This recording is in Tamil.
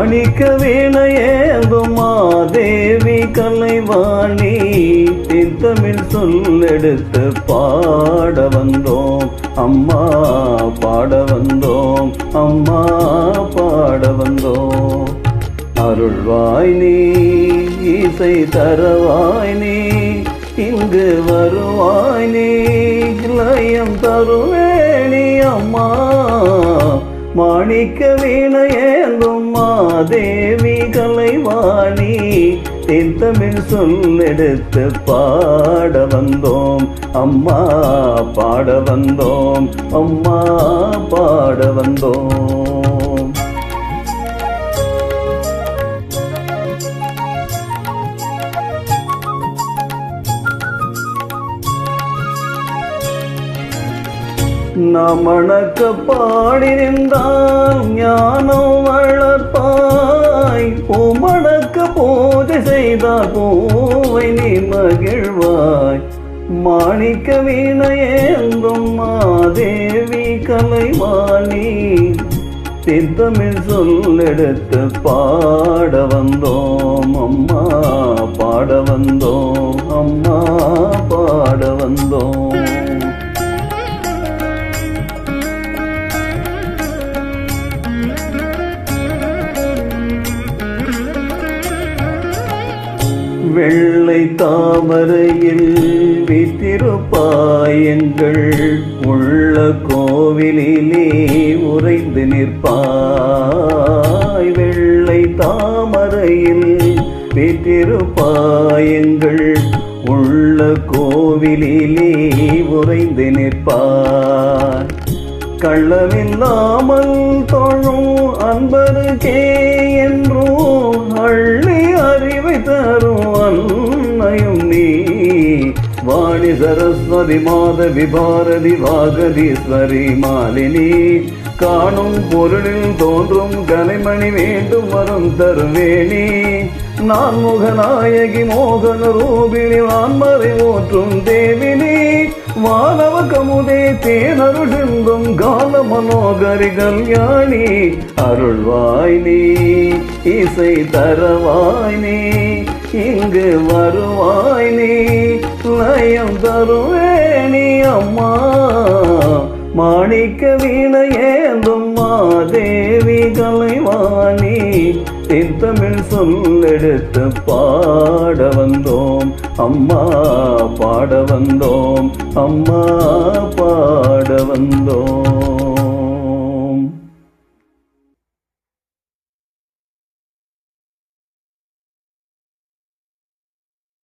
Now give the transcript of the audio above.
மாணிக்க வீணையேந்தும் மாதேவி கலைவாணி தமிழ் சொல்லெடுத்து பாட வந்தோம் அம்மா, பாட வந்தோம் அம்மா, பாட வந்தோம். அருள்வாய் நீ, இசை தரவாய் நீ, இங்கு வருவாய் நீ, லயம் தருவேணி அம்மா. மாணிக்க வீணையேந்தும் மாதேவி கலைவாணி தமிழ் சொல்லெடுத்து பாட வந்தோம் அம்மா, பாட வந்தோம் அம்மா, பாட வந்தோம். நமணக்க பாடி நின்றால் ஞானம் வளர்ப்பாய், பூமணக்க பூஜை செய்தால் பூவை நீ மகிழ்வாய். மாணிக்க வீணையேந்தும் மாதேவி கலைவாணி தமிழ் சொல்லெடுத்து பாட வந்தோம் அம்மா, பாட வந்தோம் அம்மா, பாட வந்தோம். வெள்ளை தாமரையில் வீற்றிருப்பாய், எங்கள் உள்ள கோவிலிலே உறைந்து நிற்பாய். வெள்ளை தாமரையில் வீற்றிருப்பாய், எங்கள் உள்ள கோவிலிலே உறைந்து நிற்பாய். கள்ளமில்லாமல் தொழும் அன்பருக்கே என்றும் அள்ளி அறிவை தரும் அன்னையும் நீ. வாணி சரஸ்வதி மாதவி பாரதி வாகதீஸ்வரி மாலினி, காணும் பொருளில் தோன்றும் கலைமணி வேண்டும் வரும் தருவேணி. நான் முகநாயகி மோகன ரூபிணி வான்மறை ஓற்றும் தேவினி. வானவ கமுதே தேனருள் சிந்தும் கால மனோகரி கல்யாணி. அருள்வாய் நீ, இசை தரவாய் நீ, இங்கு வருவாய் நீ, லயம் தருவேணி அம்மா. மாணிக்க வீணையேந்தும் மாதேவி கலைவாணி தமிழ் சொல்லெடுத்து பாட வந்தோம் அம்மா, பாட வந்தோம் அம்மா, பாட வந்தோம்.